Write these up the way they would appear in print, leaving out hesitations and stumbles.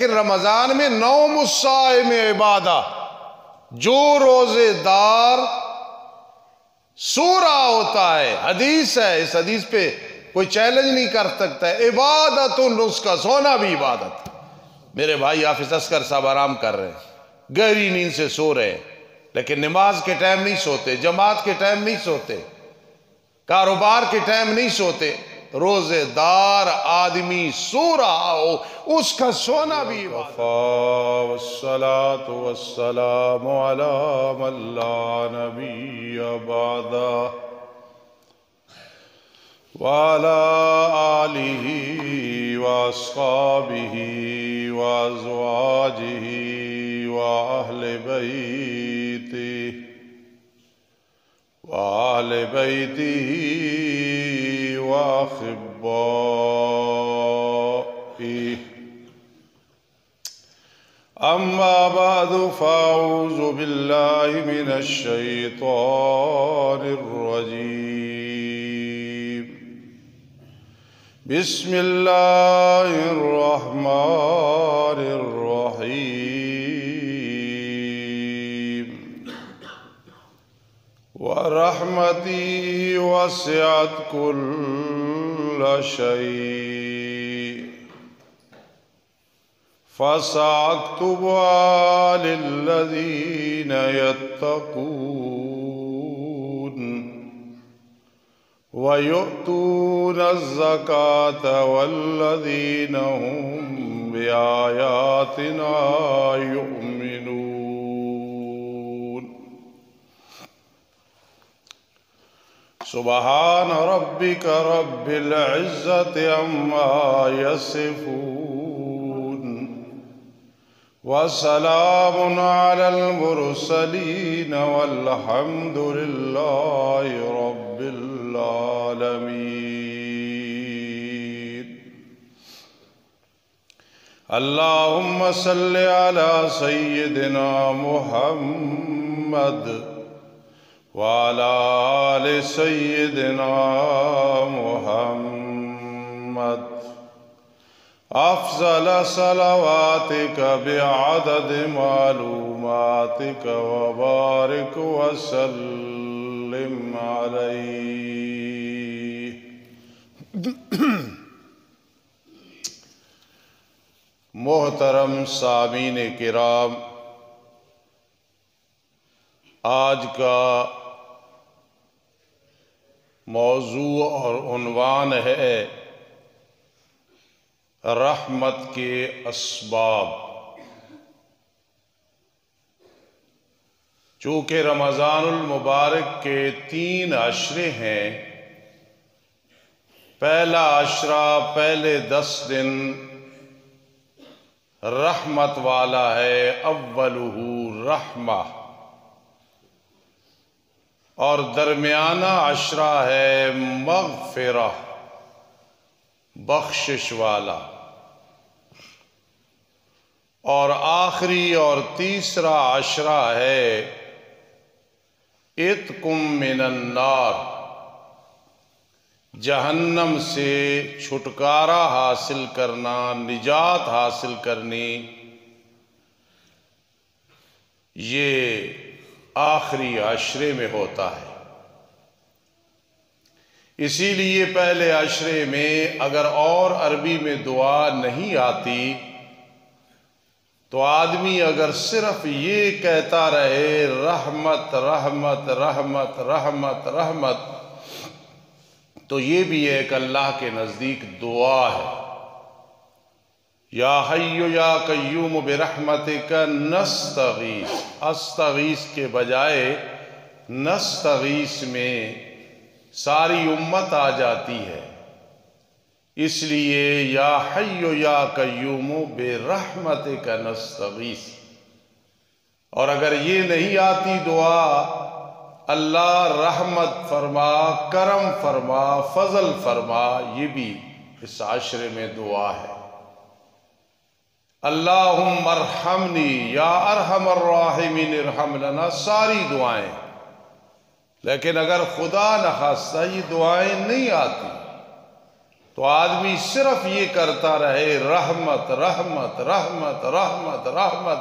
لیکن رمضان میں نوم الصائم عبادہ، جو روزے دار سو رہا ہوتا ہے، حدیث ہے، اس حدیث پہ کوئی چیلنج نہیں کر سکتا ہے، عبادت اس کا سونا بھی عبادت۔ میرے بھائی حافظ اصغر صاحب آرام کر رہے ہیں، گہری نیند سے سو رہے ہیں، لیکن نماز کے ٹائم نہیں سوتے، جماعت کے ٹائم نہیں سوتے، کاروبار کے ٹائم نہیں سوتے۔ روزے دار آدمی سو رہا ہو، اس کا سونا بھی عبادت۔ والصلاة والسلام على من لا نبی بعدہ وعلى آلہ واصحابہ وازواجہ واہل بیتہ وأحبائه أما بعد فأعوذ بالله من الشيطان الرجيم بسم الله الرحمن الرحيم ورحمتي وسعت كل شيء فسأكتبها للذين يتقون ويؤتون الزكاة والذين هم بآياتنا يؤمنون۔ سبحان ربك رب العزة عما يصفون وسلام على المرسلين والحمد لله رب العالمين۔ اللهم صل على سيدنا محمد وعلى آل سيدنا محمد أفضل صلواتك بعدد معلوماتك وبارك وسلم عليه۔ محترم سامعین کرام، آج کا موضوع اور عنوان ہے رحمت کے اسباب۔ چونکہ رمضان المبارک کے 3 عشرے ہیں، پہلا عشرہ پہلے 10 دن رحمت والا ہے، اولہ رحمہ، اور درمیانہ عشرہ ہے مغفرہ، بخشش والا، اور آخری اور تیسرا عشرہ ہے عتق من النار، جہنم سے چھٹکارا حاصل کرنا، نجات حاصل کرنی، یہ آخری عشرے میں ہوتا ہے۔ اسی لیے پہلے عشرے میں اگر اور عربی میں دعا نہیں آتی تو آدمی اگر صرف یہ کہتا رہے رحمت رحمت رحمت رحمت رحمت، تو یہ بھی ایک اللہ کے نزدیک دعا ہے۔ یا حی یا قیوم برحمتک نستغیث، استغیث کے بجائے نستغیث میں ساری امت آ جاتی ہے، اس لیے یا حی یا قیوم برحمتک نستغیث۔ اور اگر یہ نہیں آتی دعا، اللہ رحمت فرما، کرم فرما، فضل فرما، یہ بھی اس عشرے میں دعا ہے۔ اللہم ارحمنی یا ارحم الراحمین ارحم لنا، ساری دعائیں۔ لیکن اگر خدا نخواستہ یہ دعائیں نہیں آتی تو آدمی صرف یہ کرتا رہے رحمت رحمت رحمت رحمت رحمت،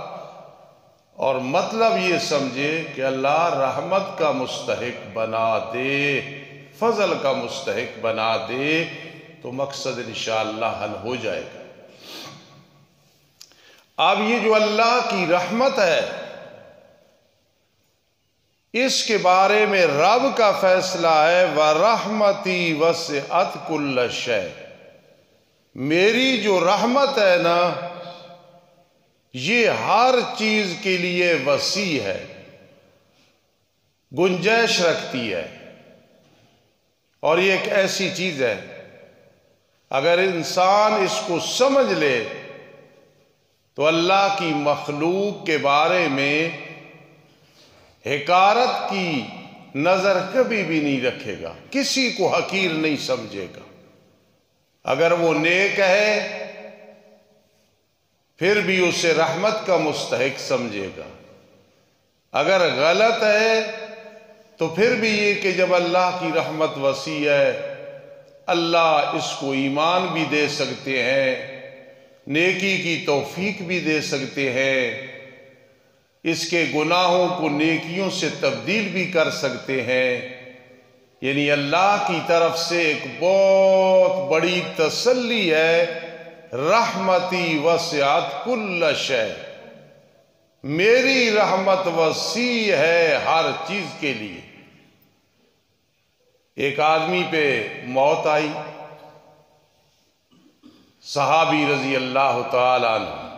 اور مطلب یہ سمجھے کہ اللہ رحمت کا مستحق بنا دے، فضل کا مستحق بنا دے، تو مقصد انشاءاللہ حل ہو جائے گا۔ اب یہ جو اللہ کی رحمت ہے، اس کے بارے میں رب کا فیصلہ ہے وَرَحْمَتِي وَسِعَتْ كُلَّ شَيْءٍ، میری جو رحمت ہے نا یہ ہر چیز کے لیے وسیع ہے، گنجائش رکھتی ہے، اور یہ ایک ایسی چیز ہے اگر انسان اس کو سمجھ لے تو اللہ کی مخلوق کے بارے میں حقارت کی نظر کبھی بھی نہیں رکھے گا، کسی کو حقیر نہیں سمجھے گا۔ اگر وہ نیک ہے پھر بھی اسے رحمت کا مستحق سمجھے گا، اگر غلط ہے تو پھر بھی یہ کہ جب اللہ کی رحمت وسیع ہے، اللہ اس کو ایمان بھی دے سکتے ہیں، نیکی کی توفیق بھی دے سکتے ہیں، اس کے گناہوں کو نیکیوں سے تبدیل بھی کر سکتے ہیں۔ یعنی اللہ کی طرف سے ایک بہت بڑی تسلی ہے، رحمتی وسعت کل شے، میری رحمت وسیع ہے ہر چیز کے لیے۔ ایک آدمی پہ موت آئی، صحابی رضی اللہ تعالی عنہ،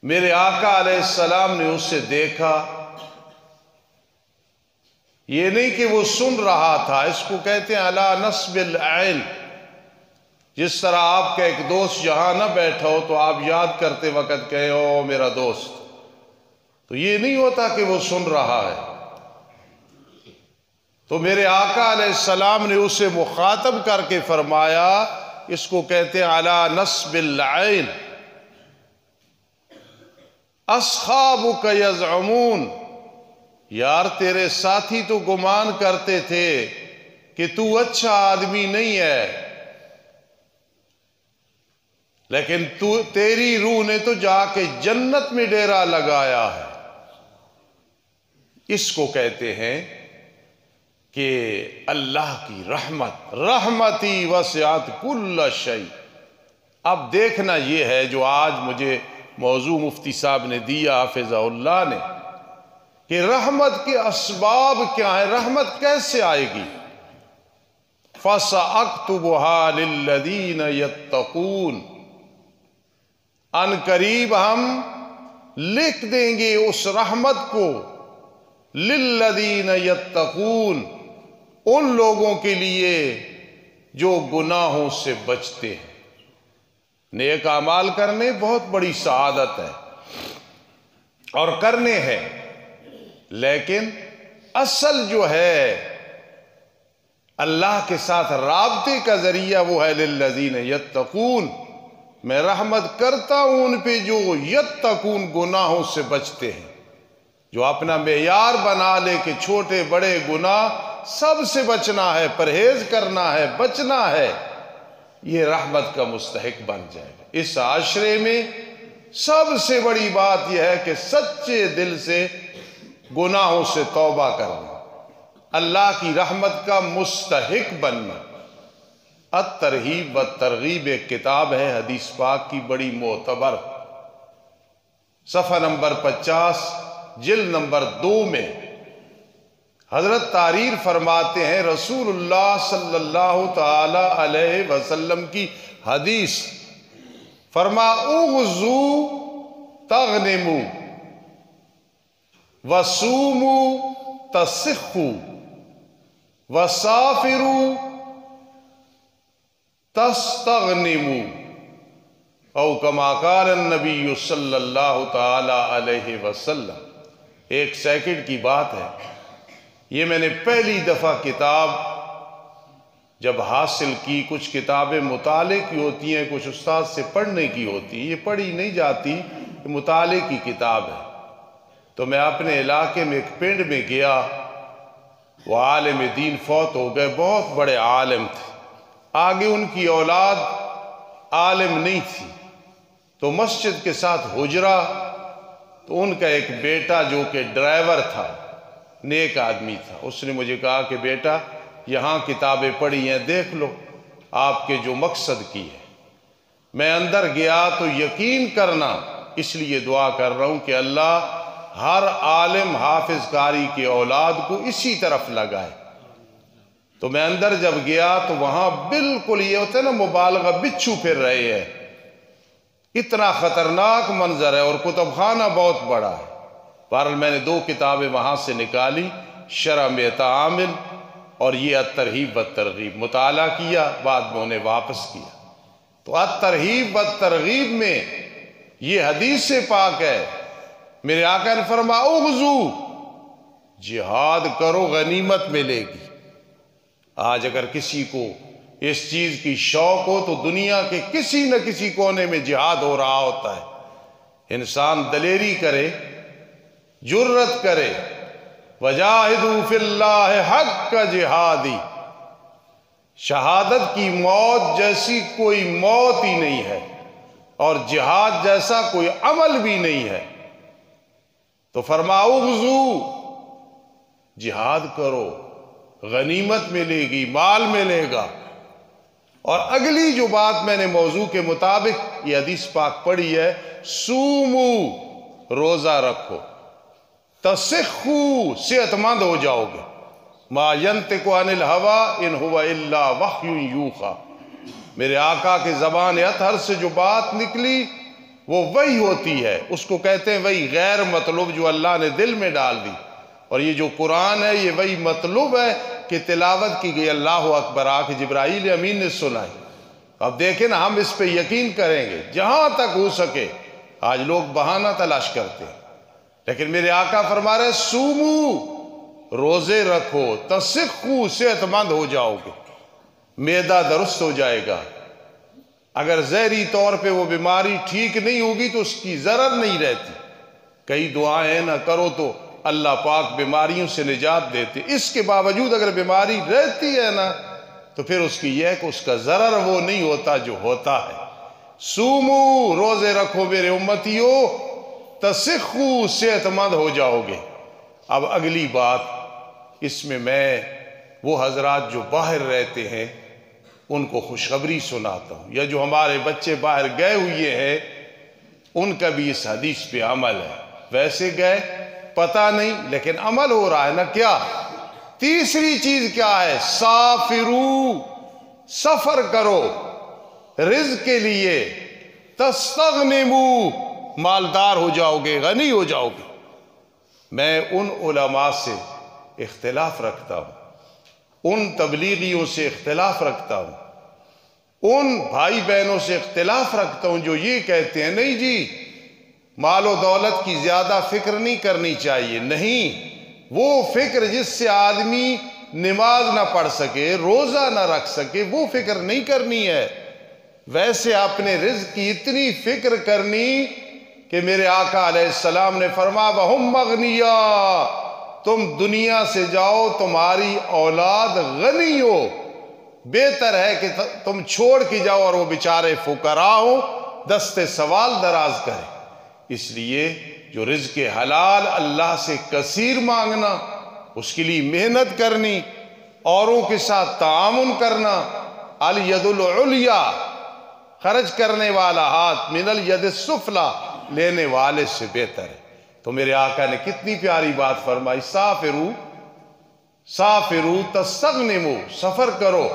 میرے آقا علیہ السلام نے اسے دیکھا، یہ نہیں کہ وہ سن رہا تھا، اس کو کہتے ہیں علی نصب العین، جس طرح آپ کا ایک دوست یہاں نہ بیٹھا ہو تو آپ یاد کرتے وقت کہیں او میرا دوست، تو یہ نہیں ہوتا کہ وہ سن رہا ہے۔ تو میرے آقا علیہ السلام نے اسے مخاطب کر کے فرمایا، اس کو کہتے ہیں علی نصب العین، اصحابک یزعمون، یار تیرے ساتھی تو گمان کرتے تھے کہ تو اچھا آدمی نہیں ہے، لیکن تیری روح نے تو جا کے جنت میں ڈیرا لگایا ہے۔ اس کو کہتے ہیں کہ اللہ کی رحمت، رحمتی وسعت کل شیء۔ اب دیکھنا یہ ہے جو آج مجھے موضوع مفتی صاحب نے دیا حافظہ اللہ نے، کہ رحمت کے اسباب کیا ہیں، رحمت کیسے آئے گی؟ فَسَأَكْتُبُهَا لِلَّذِينَ يَتَّقُونَ، ان قریب ہم لکھ دیں گے اس رحمت کو، لِلَّذِينَ يَتَّقُونَ، ان لوگوں کے لیے جو گناہوں سے بچتے ہیں۔ نیک اعمال کرنے بہت بڑی سعادت ہے اور کرنے ہیں، لیکن اصل جو ہے اللہ کے ساتھ رابطے کا ذریعہ وہ ہے للذین یتقون، میں رحمت کرتا ہوں ان پہ جو یتقون گناہوں سے بچتے ہیں، جو اپنا معیار بنا لے کہ چھوٹے بڑے گناہ سب سے بچنا ہے، پرہیز کرنا ہے، بچنا ہے، یہ رحمت کا مستحق بن جائے گا۔ اس عاشرے میں سب سے بڑی بات یہ ہے کہ سچے دل سے گناہوں سے توبہ کرنا، اللہ کی رحمت کا مستحق بننا۔ الترغیب والترغیب ایک کتاب ہے حدیث پاک کی بڑی معتبر، صفحہ نمبر 50 جلد نمبر 2 میں حضرت تحریر فرماتے ہیں، رسول اللہ صلی اللہ تعالی علیہ وسلم کی حدیث، فرما اغزو تغنمو وصومو تصخو وسافرو تستغنمو، او کما قال النبی صلی اللہ تعالی علیہ وسلم۔ ایک سیکنڈ کی بات ہے، یہ میں نے پہلی دفعہ کتاب جب حاصل کی، کچھ کتابیں مطالعے کی ہوتی ہیں، کچھ استاد سے پڑھنے کی ہوتی ہیں، یہ پڑھی نہیں جاتی، یہ مطالعے کی کتاب ہے۔ تو میں اپنے علاقے میں ایک پنڈ میں گیا، وہ عالم دین فوت ہو گئے، بہت بڑے عالم تھے، آگے ان کی اولاد عالم نہیں تھی، تو مسجد کے ساتھ حجرہ، تو ان کا ایک بیٹا جو کہ ڈرائیور تھا، نیک آدمی تھا، اس نے مجھے کہا کہ بیٹا یہاں کتابیں پڑھی ہیں، دیکھ لو آپ کے جو مقصد کی ہے۔ میں اندر گیا تو یقین کرنا، اس لیے دعا کر رہا ہوں کہ اللہ ہر عالم حافظ قاری کی اولاد کو اسی طرف لگائے۔ تو میں اندر جب گیا تو وہاں بالکل یہ ہوتا ہے نا مبالغہ، بچھو پھر رہے ہیں، اتنا خطرناک منظر ہے، اور کتب خانہ بہت بڑا ہے۔ بہرحال میں نے 2 کتابیں وہاں سے نکالی، شرح مہتا عامل اور یہ الترغیب والترغیب، مطالعہ کیا، بعد میں انہیں واپس کیا۔ تو الترغیب والترغیب میں یہ حدیث پاک ہے، میرے آقا نے فرمایا اغزو، جہاد کرو غنیمت ملے گی۔ آج اگر کسی کو اس چیز کی شوق ہو تو دنیا کے کسی نہ کسی کونے میں جہاد ہو رہا ہوتا ہے۔ انسان دلیری کرے، جرت کرے، وجاہدوا فی اللہ حق جہادی، شہادت کی موت جیسی کوئی موت ہی نہیں ہے، اور جہاد جیسا کوئی عمل بھی نہیں ہے۔ تو فرماؤ اغزو، جہاد کرو، غنیمت ملے گی، مال ملے گا۔ اور اگلی جو بات میں نے موضوع کے مطابق یہ حدیث پاک پڑھی ہے، سومو، روزہ رکھو، تصحو، صحت مند ہو جاؤ گے، ما ینطق عن الہوی ان ہوا الا وحی یوحی، میرے آقا کے زبان اطہر سے جو بات نکلی وہ وحی ہوتی ہے، اس کو کہتے ہیں وحی غیر مطلوب، جو اللہ نے دل میں ڈال دی۔ اور یہ جو قرآن ہے یہ وحی مطلوب ہے کہ تلاوت کی گئی، اللہ اکبر، آ کے جبرائیل امین نے سنائی۔ اب دیکھیں نا، ہم اس پہ یقین کریں گے جہاں تک ہو سکے۔ آج لوگ بہانہ تلاش کرتے ہیں، لیکن میرے آقا فرما رہے سومو، روزے رکھو، تصحو، صحت مند ہو جاؤ گے، معدہ درست ہو جائے گا۔ اگر ظاہری طور پہ وہ بیماری ٹھیک نہیں ہوگی تو اس کی ضرر نہیں رہتی۔ کئی دعائیں نہ کرو تو اللہ پاک بیماریوں سے نجات دیتے، اس کے باوجود اگر بیماری رہتی ہے نا تو پھر اس کی یہ ہے کہ اس کا ضرر وہ نہیں ہوتا جو ہوتا ہے۔ سومو، روزے رکھو میرے امتیو، تصحو، صحت مند ہو جاؤ گے۔ اب اگلی بات، اس میں وہ حضرات جو باہر رہتے ہیں ان کو خوشخبری سناتا ہوں، یا جو ہمارے بچے باہر گئے ہوئے ہیں ان کا بھی اس حدیث پہ عمل ہے۔ ویسے گئے پتہ نہیں، لیکن عمل ہو رہا ہے نا۔ کیا تیسری چیز کیا ہے؟ سافرو، سفر کرو رزق کے لیے، تستغنمو، مالدار ہو جاؤ گے، غنی ہو جاؤ گے۔ میں ان علماء سے اختلاف رکھتا ہوں، ان تبلیغیوں سے اختلاف رکھتا ہوں، ان بھائی بہنوں سے اختلاف رکھتا ہوں جو یہ کہتے ہیں نہیں جی مال و دولت کی زیادہ فکر نہیں کرنی چاہیے۔ نہیں، وہ فکر جس سے آدمی نماز نہ پڑھ سکے، روزہ نہ رکھ سکے، وہ فکر نہیں کرنی ہے۔ ویسے اپنے رزق کی اتنی فکر کرنی کہ میرے آقا علیہ السلام نے فرمایا وَهُمْ مَغْنِيَا، تم دنیا سے جاؤ تمہاری اولاد غنی ہو، بہتر ہے کہ تم چھوڑ کے جاؤ اور وہ بیچارے فقراء ہوں، دستے سوال دراز کریں۔ اس لیے جو رزق حلال اللہ سے کثیر مانگنا، اس کے لیے محنت کرنی، اوروں کے ساتھ تعاون کرنا، الید العلیٰ، خرچ کرنے والا ہاتھ، من الید السفلی، لینے والے سے بہتر ہے۔ تو میرے آقا نے کتنی پیاری بات فرمائی، سافرو، سافرو تستغنمو، سفر کرو،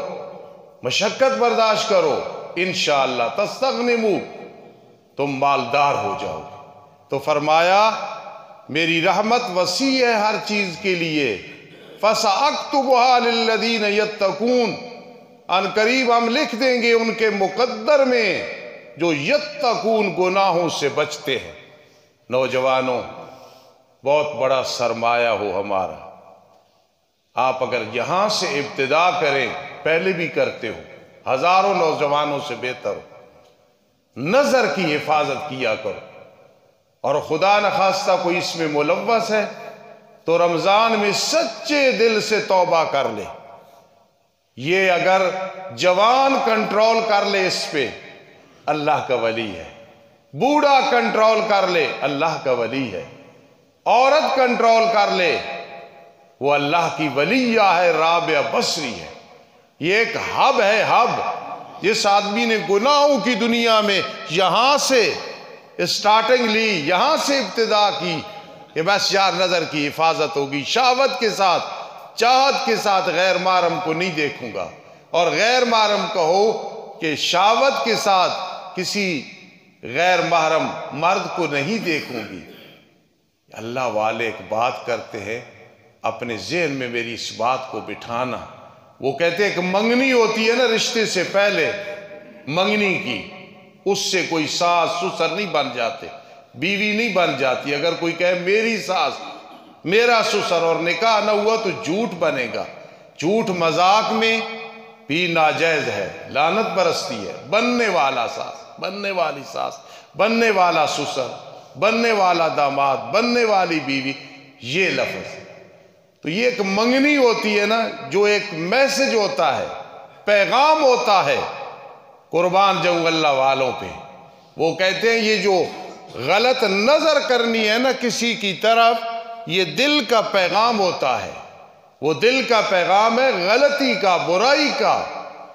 مشقت برداشت کرو، انشاءاللہ تستغنمو، تم مالدار ہو جاؤ گے۔ تو فرمایا میری رحمت وسیع ہے ہر چیز کے لیے، فَسَأَكْتُبُهَا لِلَّذِينَ يَتَّقُونَ، ان قریب ہم لکھ دیں گے ان کے مقدر میں جو یتقون، گناہوں سے بچتے ہیں۔ نوجوانوں، بہت بڑا سرمایہ ہو ہمارا، آپ اگر یہاں سے ابتدا کریں، پہلے بھی کرتے ہو، ہزاروں نوجوانوں سے بہتر ہو، نظر کی حفاظت کیا کرو، اور خدا نخواستہ کوئی اس میں ملوث ہے تو رمضان میں سچے دل سے توبہ کر لے۔ یہ اگر جوان کنٹرول کر لے اس پہ، اللہ کا ولی ہے۔ بوڑھا کنٹرول کر لے، اللہ کا ولی ہے۔ عورت کنٹرول کر لے، وہ اللہ کی ولیہ ہے، رابعہ بصری ہے۔ یہ ایک ہب ہے، ہب۔ جس آدمی نے گناہوں کی دنیا میں یہاں سے اسٹارٹنگ لی، یہاں سے ابتدا کی کہ بس یار نظر کی حفاظت ہوگی، شہوت کے ساتھ، چاہت کے ساتھ غیر محرم کو نہیں دیکھوں گا، اور غیر محرم کہو کہ شہوت کے ساتھ کسی غیر محرم مرد کو نہیں دیکھوں گی۔ اللہ والے ایک بات کرتے ہیں، اپنے ذہن میں میری اس بات کو بٹھانا۔ وہ کہتے ہیں کہ منگنی ہوتی ہے نا رشتے سے پہلے، منگنی کی، اس سے کوئی ساس سسر نہیں بن جاتے، بیوی نہیں بن جاتی۔ اگر کوئی کہے میری ساس میرا سسر اور نکاح نہ ہوا تو جھوٹ بنے گا۔ جھوٹ مذاق میں بھی ناجائز ہے، لعنت برستی ہے۔ بننے والا ساس، بننے والی ساس، بننے والا سسر، بننے والا داماد، بننے والی بیوی، یہ لفظ۔ تو یہ ایک منگنی ہوتی ہے نا، جو ایک میسج ہوتا ہے، پیغام ہوتا ہے، قربان جاؤں اللہ والوں پہ۔ وہ کہتے ہیں یہ جو غلط نظر کرنی ہے نا کسی کی طرف، یہ دل کا پیغام ہوتا ہے۔ وہ دل کا پیغام ہے غلطی کا، برائی کا،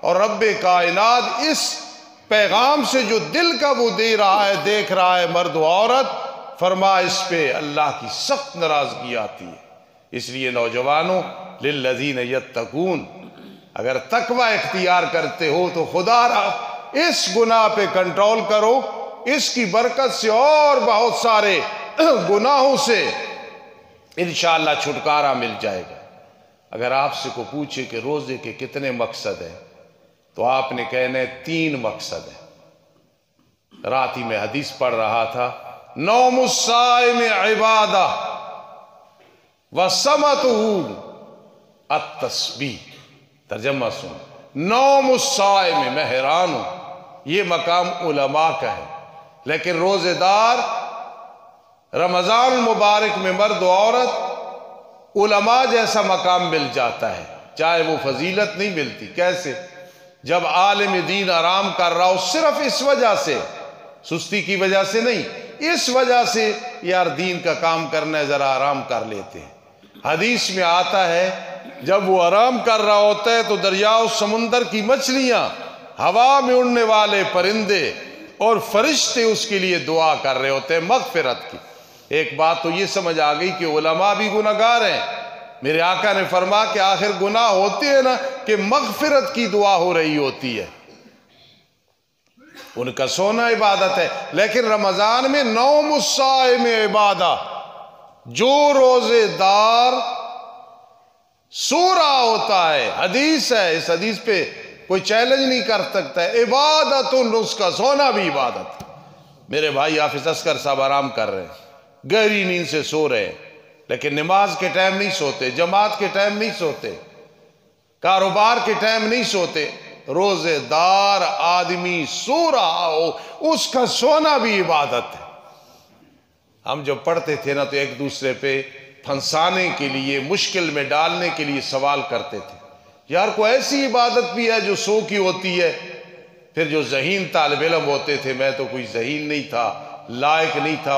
اور رب کائنات اس پیغام سے جو دل کا وہ دے رہا ہے، دیکھ رہا ہے مرد و عورت، فرما اس پہ اللہ کی سخت ناراضگی آتی ہے۔ اس لیے نوجوانوں، للذین یتقون، اگر تقوی اختیار کرتے ہو تو خدا را اس گناہ پہ کنٹرول کرو، اس کی برکت سے اور بہت سارے گناہوں سے انشاءاللہ چھٹکارا مل جائے گا۔ اگر آپ سے کو پوچھے کہ روزے کے کتنے مقصد ہیں تو آپ نے کہنا ہے 3 مقصد ہیں۔ رات ہی میں حدیث پڑھ رہا تھا، نوم الصائم عبادہ وصمتہ التسبیح۔ ترجمہ سن، نوم الصائم، میں حیران ہوں، یہ مقام علماء کا ہے، لیکن روزے دار رمضان المبارک میں مرد و عورت علماء جیسا مقام مل جاتا ہے، چاہے وہ فضیلت نہیں ملتی۔ کیسے؟ جب عالم دین آرام کر رہا ہو، صرف اس وجہ سے، سستی کی وجہ سے نہیں، اس وجہ سے یار دین کا کام کرنا ہے، ذرا آرام کر لیتے ہیں۔ حدیث میں آتا ہے جب وہ آرام کر رہا ہوتا ہے تو دریاؤ سمندر کی مچھلیاں، ہوا میں اڑنے والے پرندے اور فرشتے اس کے لیے دعا کر رہے ہوتے ہیں مغفرت کی۔ ایک بات تو یہ سمجھ آ گئی کہ علماء بھی گناہگار ہیں۔ میرے آقا نے فرمایا کہ آخر گناہ ہوتے ہیں نا کہ مغفرت کی دعا ہو رہی ہوتی ہے، ان کا سونا عبادت ہے۔ لیکن رمضان میں نوم الصائم عبادہ، جو روزے دار سو رہا ہوتا ہے، حدیث ہے، اس حدیث پہ کوئی چیلنج نہیں کر سکتا ہے، عبادت، اس کا سونا بھی عبادت۔ میرے بھائی حافظ اصغر صاحب آرام کر رہے ہیں، گہری نیند سے سو رہے ہیں، لیکن نماز کے ٹائم نہیں سوتے، جماعت کے ٹائم نہیں سوتے، کاروبار کے ٹائم نہیں سوتے۔ روزے دار آدمی سو رہا ہو، اس کا سونا بھی عبادت ہے۔ ہم جب پڑھتے تھے نا تو ایک دوسرے پہ پھنسانے کے لیے، مشکل میں ڈالنے کے لیے سوال کرتے تھے، یار کوئی ایسی عبادت بھی ہے جو سو کی ہوتی ہے؟ پھر جو ذہین طالب علم ہوتے تھے، میں تو کوئی ذہین نہیں تھا، لائق نہیں تھا،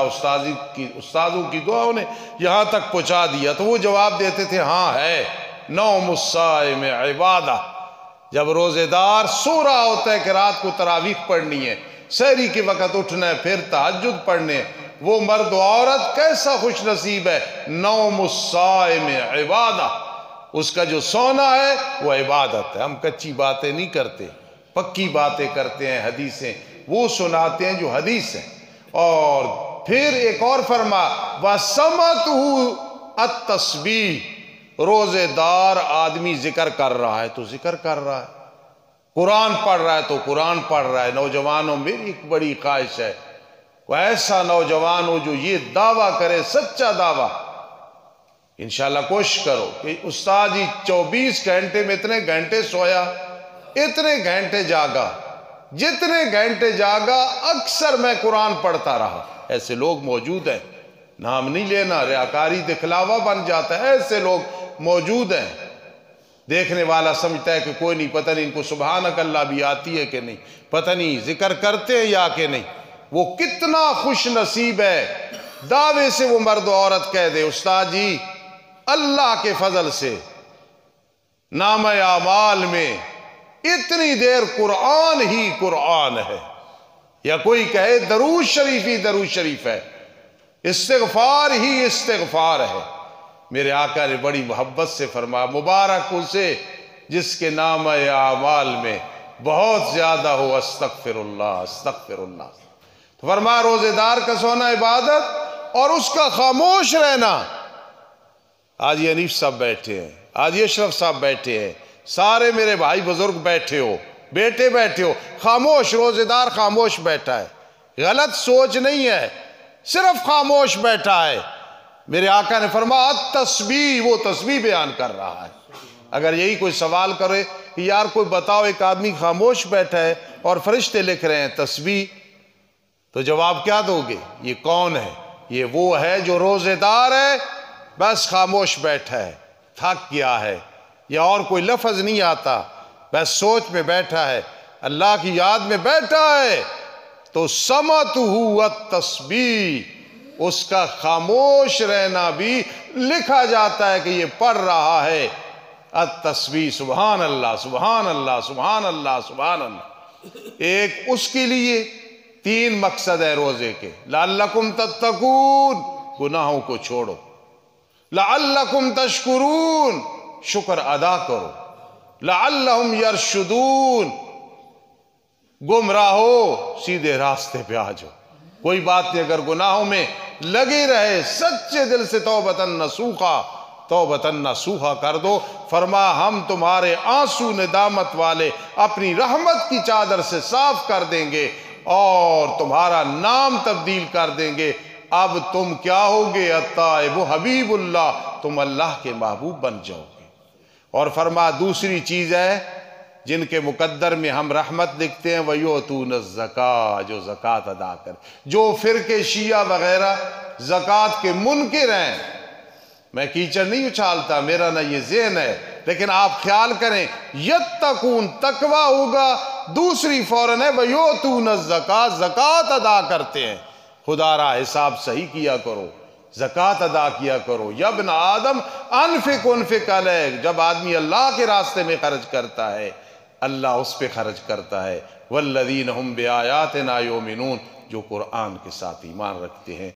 استادوں کی دعاؤں نے یہاں تک پہنچا دیا، تو وہ جواب دیتے تھے ہاں ہے، نوم الصائم عبادہ۔ جب روزے دار سو رہا ہوتا ہے کہ رات کو تراویح پڑھنی ہے، سحری کے وقت اٹھنا ہے، پھر تہجد پڑھنے، وہ مرد و عورت کیسا خوش نصیب ہے، نوم الصائم عبادہ، اس کا جو سونا ہے وہ عبادت ہے۔ ہم کچی باتیں نہیں کرتے، پکی باتیں کرتے ہیں، حدیثیں وہ سناتے ہیں جو حدیث ہیں۔ اور پھر ایک اور فرما، وَسَمَتُهُ التَّسْبِیح، روزے دار آدمی ذکر کر رہا ہے تو ذکر کر رہا ہے، قرآن پڑھ رہا ہے تو قرآن پڑھ رہا ہے۔ نوجوانوں میں ایک بڑی خواہش ہے، کوئی ایسا نوجوان ہو جو یہ دعویٰ کرے، سچا دعویٰ۔ انشاءاللہ کوشش کرو کہ استاد جی 24 گھنٹے میں اتنے گھنٹے سویا، اتنے گھنٹے جاگا، جتنے گھنٹے جاگا اکثر میں قرآن پڑھتا رہا۔ ایسے لوگ موجود ہیں، نام نہیں لینا، ریاکاری دکھلاوا بن جاتا ہے، ایسے لوگ موجود ہیں۔ دیکھنے والا سمجھتا ہے کہ کوئی نہیں، پتہ نہیں ان کو سبحانک اللہ بھی آتی ہے کہ نہیں، پتہ نہیں ذکر کرتے ہیں یا کہ نہیں۔ وہ کتنا خوش نصیب ہے، دعوے سے وہ مرد و عورت کہہ دے استاد جی اللہ کے فضل سے نامہ اعمال میں اتنی دیر قرآن ہی قرآن ہے، یا کوئی کہے درود شریف ہی درود شریف ہے، استغفار ہی استغفار ہے۔ میرے آقا نے بڑی محبت سے فرمایا مبارک اسے جس کے نامہ اعمال میں بہت زیادہ ہو استغفر اللہ استغفر اللہ۔ تو فرمایا روزے دار کا سونا عبادت اور اس کا خاموش رہنا۔ آج یہ حنیف صاحب بیٹھے ہیں، آج یہ اشرف صاحب بیٹھے ہیں، سارے میرے بھائی بزرگ بیٹھے ہو، بیٹے بیٹھے ہو، خاموش روزے دار خاموش بیٹھا ہے، غلط سوچ نہیں ہے، صرف خاموش بیٹھا ہے۔ میرے آقا نے فرمایا تسبیح، وہ تسبیح بیان کر رہا ہے۔ اگر یہی کوئی سوال کرے کہ یار کوئی بتاؤ ایک آدمی خاموش بیٹھا ہے اور فرشتے لکھ رہے ہیں تسبیح، تو جواب کیا دو گے؟ یہ کون ہے؟ یہ وہ ہے جو روزے دار ہے، بس خاموش بیٹھا ہے، تھک گیا ہے، یا اور کوئی لفظ نہیں آتا، بس سوچ میں بیٹھا ہے، اللہ کی یاد میں بیٹھا ہے، تو سمعتہ التسبیح، اس کا خاموش رہنا بھی لکھا جاتا ہے کہ یہ پڑھ رہا ہے التسبیح، سبحان اللہ سبحان اللہ سبحان اللہ سبحان اللہ۔ ایک اس کے لیے 3 مقصد ہے روزے کے، لعلکم تتقون، گناہوں کو چھوڑو، لعلکم تشکرون، شکر ادا کرو، لعلہم یرشدون، گمراہو سیدھے راستے پہ آ جاؤ۔ کوئی بات نہیں، اگر گناہوں میں لگے رہے سچے دل سے توبتاً نصوحا کر دو، فرما ہم تمہارے آنسو ندامت والے اپنی رحمت کی چادر سے صاف کر دیں گے اور تمہارا نام تبدیل کر دیں گے۔ اب تم کیا ہوگے؟ التائب حبیب اللہ، تم اللہ کے محبوب بن جاؤ گے۔ اور فرما دوسری چیز ہے جن کے مقدر میں ہم رحمت لکھتے ہیں، وَيُؤْتُونَ الزَّكَاةَ، جو زکوٰۃ ادا کر، جو فرقے شیعہ وغیرہ زکوٰۃ کے منکر ہیں، میں کیچڑ نہیں اچھالتا، میرا نہ یہ ذہن ہے، لیکن آپ خیال کریں یتقون، تقوی ہوگا، دوسری فوراً ہے وَيُؤْتُونَ الزَّكَاةَ، زکوٰۃ ادا کرتے ہیں۔ خدا را حساب صحیح کیا کرو، زکوٰۃ ادا کیا کرو۔ یا ابن آدم انفق انفق علیک، جب آدمی اللہ کے راستے میں خرچ کرتا ہے اللہ اس پہ خرچ کرتا ہے۔ والذین ہم بآیاتنا یؤمنون، جو قرآن کے ساتھ ایمان رکھتے ہیں۔